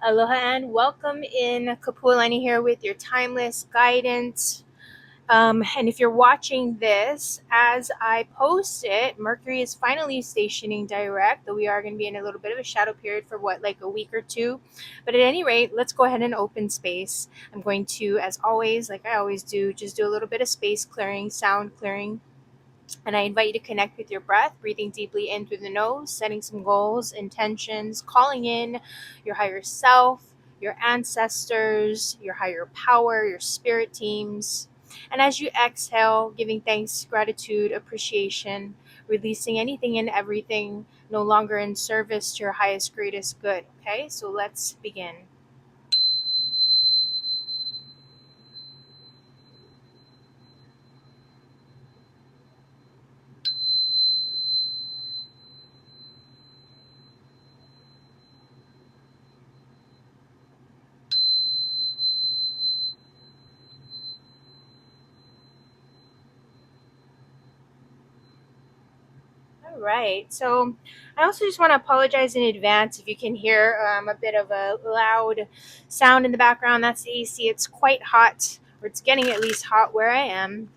Aloha and welcome in Kapualani here with your timeless guidance. And if you're watching this as I post it, Mercury is finally stationing direct, though we are going to be in a little bit of a shadow period for like a week or two. But at any rate, let's go ahead and open space. I'm going to, as always, like I always do, just do a little bit of space clearing, sound clearing, and I invite you to connect with your breath, breathing deeply in through the nose, setting some goals, intentions, calling in your higher self, your ancestors, your higher power, your spirit teams. And as you exhale, giving thanks, gratitude, appreciation, releasing anything and everything no longer in service to your highest, greatest good. Okay, so let's begin. All right. So I also just want to apologize in advance if you can hear a bit of a loud sound in the background. That's the AC. It's quite hot, or it's getting at least hot where I am.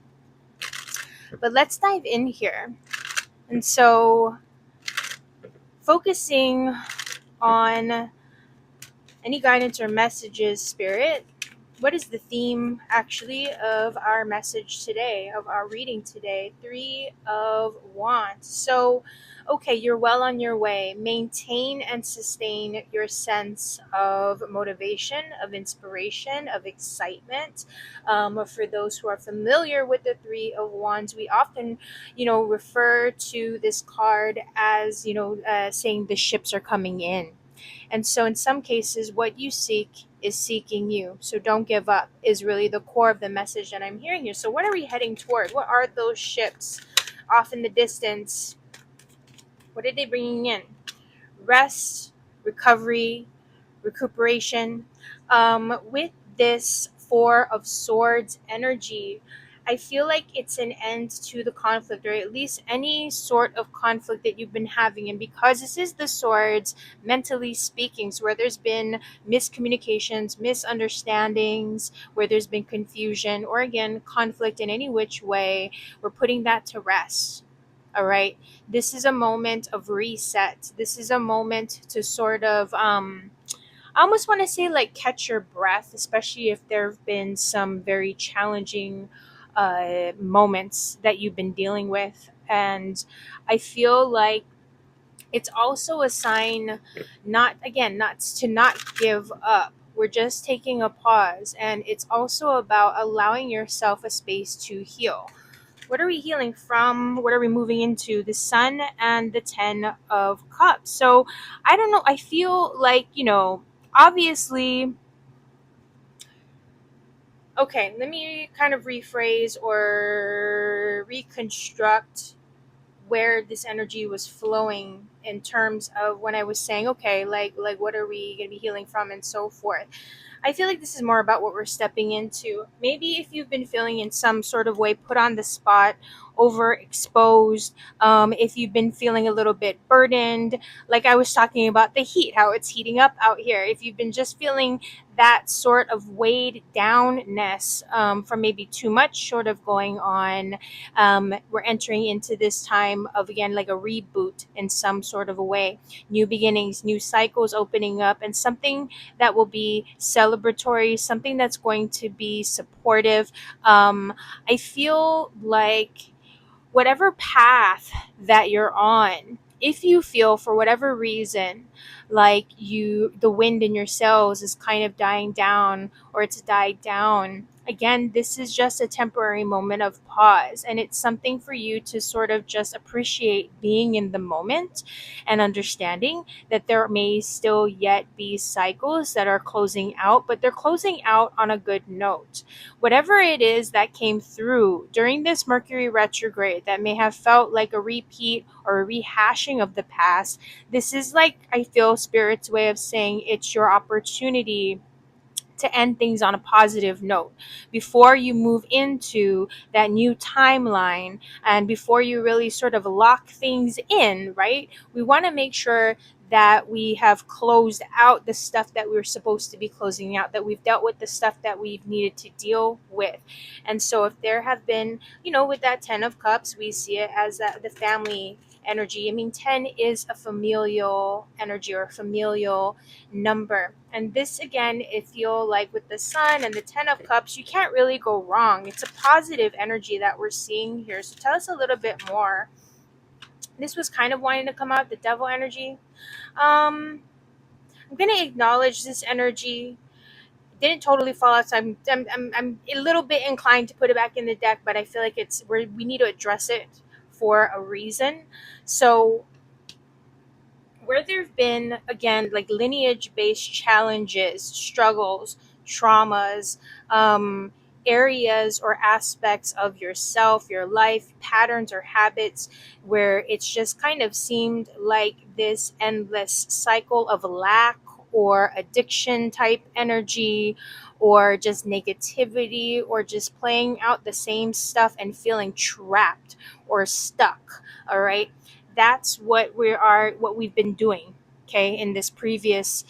But let's dive in here. And so, focusing on any guidance or messages, Spirit, what is the theme actually of our message today, of our reading today? Three of Wands. So, okay, you're well on your way. Maintain and sustain your sense of motivation, of inspiration, of excitement. For those who are familiar with the Three of Wands, we often, refer to this card as, saying the ships are coming in. And so, in some cases, what you seek is seeking you. So, don't give up, is really the core of the message that I'm hearing here. So, what are we heading toward? What are those ships off in the distance? What are they bringing in? Rest, recovery, recuperation. With this Four of Swords energy, I feel like it's an end to the conflict, or at least any sort of conflict that you've been having. And because this is the swords, mentally speaking, so where there's been miscommunications, misunderstandings, where there's been confusion, or again, conflict in any which way, we're putting that to rest. All right. This is a moment of reset. This is a moment to sort of I almost want to say like catch your breath, especially if there have been some very challenging moments that you've been dealing with. And I feel like it's also a sign, not again, not to not give up. We're just taking a pause, and it's also about allowing yourself a space to heal. What are we healing from? What are we moving into? The Sun and the Ten of Cups. So I don't know. I feel like, obviously, okay, let me kind of rephrase or reconstruct where this energy was flowing in terms of when I was saying, okay, like what are we going to be healing from and so forth. I feel like this is more about what we're stepping into. Maybe if you've been feeling in some sort of way put on the spot, overexposed, if you've been feeling a little bit burdened, like I was talking about the heat, how it's heating up out here. If you've been just feeling that sort of weighed downness from maybe too much sort of going on, we're entering into this time of, again, like a reboot in some sort of a way. New beginnings, new cycles opening up, and something that will be celebratory, something that's going to be supportive. I feel like whatever path that you're on, if you feel for whatever reason like the wind in your sails is kind of dying down, or it's died down, again, this is just a temporary moment of pause, and it's something for you to sort of just appreciate being in the moment and understanding that there may still yet be cycles that are closing out, but they're closing out on a good note. Whatever it is that came through during this Mercury retrograde that may have felt like a repeat or a rehashing of the past, this is, like, I feel Spirit's way of saying it's your opportunity to end things on a positive note before you move into that new timeline, and before you really sort of lock things in, right? We want to make sure that we have closed out the stuff that we were supposed to be closing out, that we've dealt with the stuff that we've needed to deal with. And so if there have been, with that 10 of cups, we see it as the family energy. I mean, 10 is a familial energy or a familial number. And this, again, I feel like with the sun and the 10 of cups, you can't really go wrong. It's a positive energy that we're seeing here. So tell us a little bit more. This was kind of wanting to come out, the devil energy. I'm going to acknowledge this energy. It didn't totally fall out, so I'm a little bit inclined to put it back in the deck, but I feel like we need to address it for a reason. So where there have been, again, like lineage based challenges, struggles, traumas, um, areas or aspects of yourself, your life, patterns or habits, where it's just kind of seemed like this endless cycle of lack or addiction type energy, or just negativity, or just playing out the same stuff and feeling trapped or stuck. All right, that's what we've been doing, okay, in this previous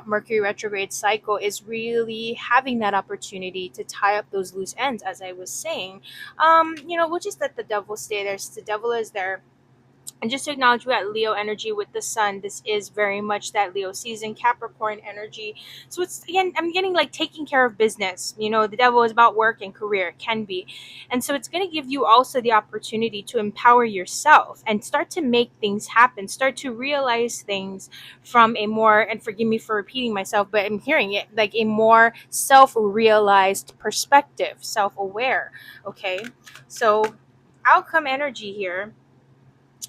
Mercury retrograde cycle, is really having that opportunity to tie up those loose ends, as I was saying. We'll just let the devil stay there. So the devil is there. And just to acknowledge, we got Leo energy with the sun. This is very much that Leo season, Capricorn energy. So it's, again, I'm getting like taking care of business. The devil is about work and career, it can be. And so it's going to give you also the opportunity to empower yourself and start to make things happen, start to realize things from a more, and forgive me for repeating myself, but I'm hearing it like a more self realized perspective, self aware. Okay. So outcome energy here,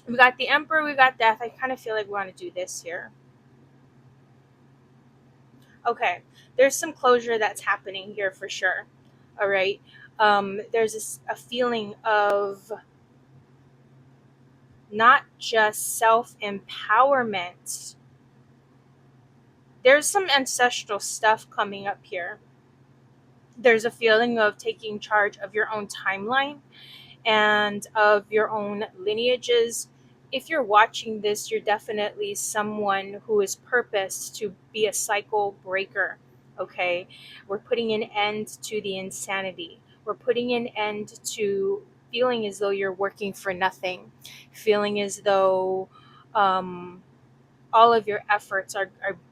we got the Emperor, we got Death. I kind of feel like we want to do this here. Okay, there's some closure that's happening here for sure. All right. There's a feeling of not just self empowerment. There's some ancestral stuff coming up here. There's a feeling of taking charge of your own timeline and of your own lineages. If you're watching this, you're definitely someone who is purposed to be a cycle breaker. Okay, we're putting an end to the insanity. We're putting an end to feeling as though you're working for nothing, feeling as though all of your efforts are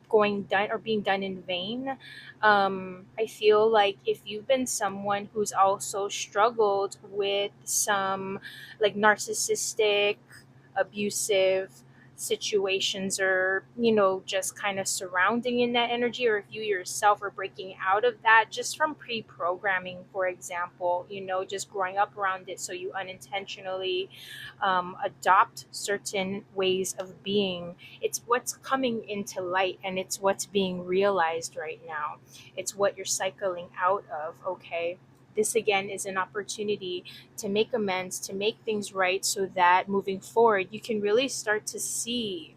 going done or being done in vain. I feel like if you've been someone who's also struggled with some like narcissistic, abusive situations, or just kind of surrounding in that energy, or if you yourself are breaking out of that just from pre-programming, for example, just growing up around it, so you unintentionally adopt certain ways of being. It's what's coming into light, and it's what's being realized right now. It's what you're cycling out of, okay? This again is an opportunity to make amends, to make things right, so that moving forward, you can really start to see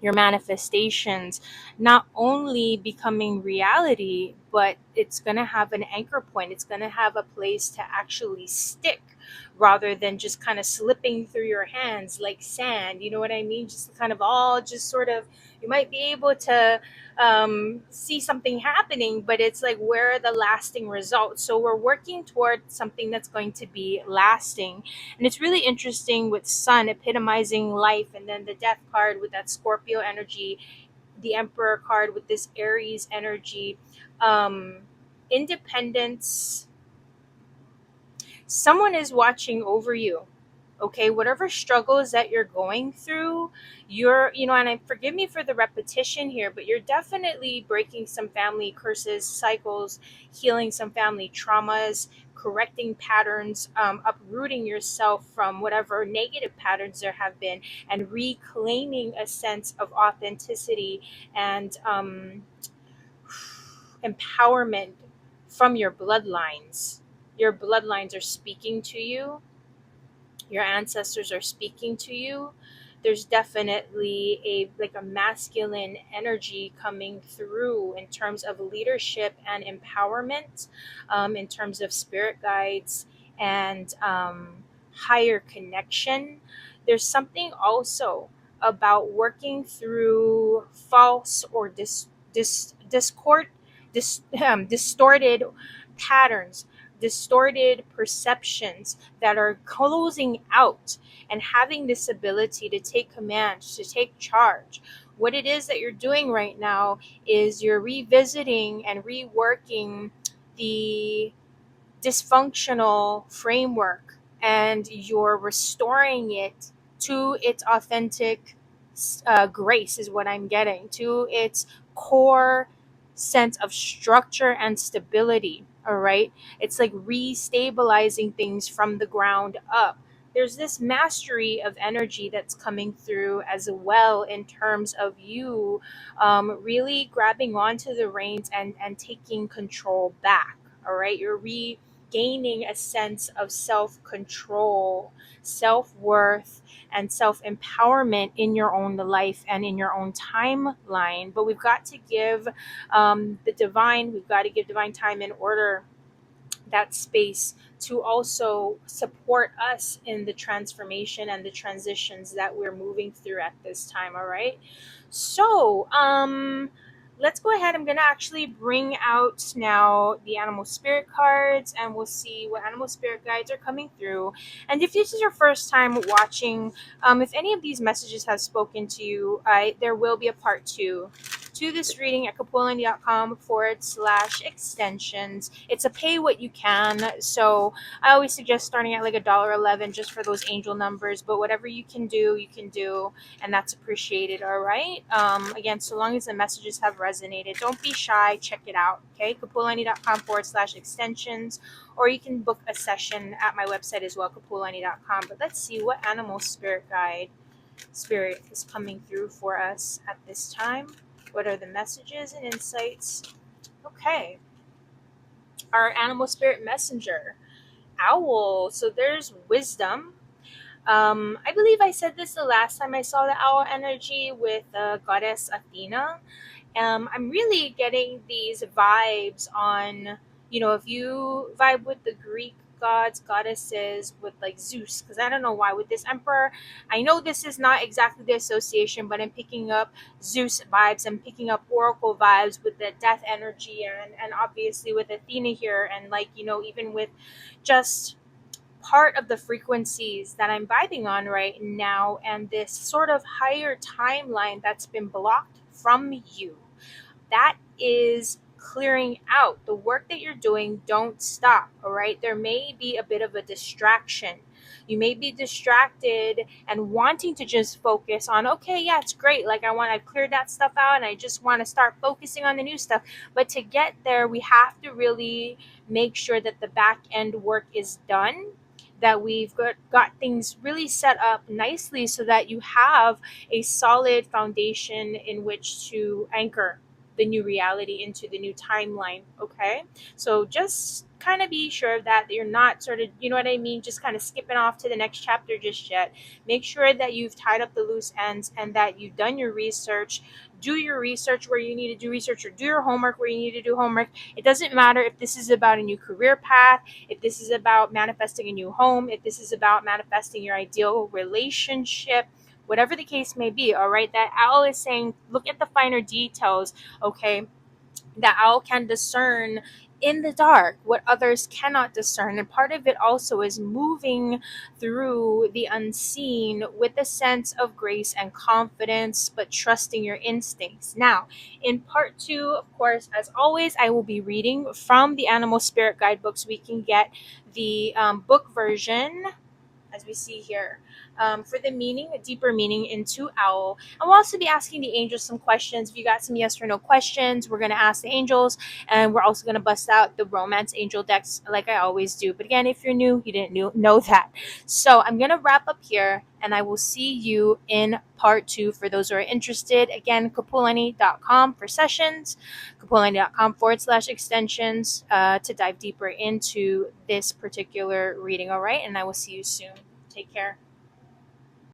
your manifestations not only becoming reality, but it's going to have an anchor point. It's going to have a place to actually stick, rather than just kind of slipping through your hands like sand. You know what I mean? Just kind of all just sort of, you might be able to see something happening, but it's like, where are the lasting results? So we're working toward something that's going to be lasting. And it's really interesting with sun epitomizing life, and then the death card with that Scorpio energy, the Emperor card with this Aries energy, um, independence. Someone is watching over you. Okay, whatever struggles that you're going through, and I forgive me for the repetition here, but you're definitely breaking some family curses, cycles, healing some family traumas, correcting patterns, uprooting yourself from whatever negative patterns there have been, and reclaiming a sense of authenticity and empowerment from your bloodlines. Your bloodlines are speaking to you, your ancestors are speaking to you. There's definitely a masculine energy coming through in terms of leadership and empowerment, in terms of spirit guides and higher connection. There's something also about working through false or distorted patterns, distorted perceptions that are closing out, and having this ability to take command, to take charge. What it is that you're doing right now is you're revisiting and reworking the dysfunctional framework, and you're restoring it to its authentic grace, is what I'm getting, to its core sense of structure and stability. All right. It's like restabilizing things from the ground up. There's this mastery of energy that's coming through as well, in terms of you really grabbing onto the reins and taking control back. All right. You're regaining a sense of self control, self worth, and self empowerment in your own life and in your own timeline. But we've got to give we've got to give divine time in order, that space, to also support us in the transformation and the transitions that we're moving through at this time. All right. So, let's go ahead. I'm going to actually bring out now the animal spirit cards, and we'll see what animal spirit guides are coming through. And if this is your first time watching, if any of these messages have spoken to you, there will be a part two to this reading at kapualani.com/extensions. It's a pay what you can. So I always suggest starting at like $1.11 just for those angel numbers. But whatever you can do, you can do, and that's appreciated. All right. Again, so long as the messages have resonated, don't be shy. Check it out. Okay. kapualani.com/extensions. Or you can book a session at my website as well, kapualani.com. But let's see what animal spirit is coming through for us at this time. What are the messages and insights? Okay. Our animal spirit messenger, owl. So there's wisdom. I believe I said this the last time I saw the owl energy with goddess Athena. I'm really getting these vibes on, if you vibe with the Greek gods, goddesses, with like Zeus, because I don't know why with this emperor. I know this is not exactly the association, but I'm picking up Zeus vibes. I'm picking up oracle vibes with the death energy, and obviously with Athena here, and like, even with just part of the frequencies that I'm vibing on right now, and this sort of higher timeline that's been blocked from you, that is clearing out. The work that you're doing, don't stop. All right. There may be a bit of a distraction. You may be distracted and wanting to just focus on, okay, yeah, it's great. Like I've cleared that stuff out and I just want to start focusing on the new stuff. But to get there, we have to really make sure that the back end work is done, that we've got things really set up nicely so that you have a solid foundation in which to anchor the new reality into the new timeline. Okay. So just kind of be sure that you're not sort of, you know what I mean, just kind of skipping off to the next chapter just yet. Make sure that you've tied up the loose ends and that you've done your research. Do your research where you need to do research, or do your homework where you need to do homework. It doesn't matter if this is about a new career path, if this is about manifesting a new home, if this is about manifesting your ideal relationship, whatever the case may be. All right. That owl is saying, look at the finer details. Okay. That owl can discern in the dark what others cannot discern. And part of it also is moving through the unseen with a sense of grace and confidence, but trusting your instincts. Now, in part two, of course, as always, I will be reading from the Animal Spirit Guidebooks. We can get the book version, as we see here, for the meaning, a deeper meaning into owl. And we'll also be asking the angels some questions. If you got some yes or no questions, we're going to ask the angels, and we're also going to bust out the romance angel decks like I always do. But again, if you're new, you didn't know that. So I'm going to wrap up here, and I will see you in part two for those who are interested. Again, kapualani.com for sessions, kapualani.com/extensions to dive deeper into this particular reading. All right. And I will see you soon. Take care.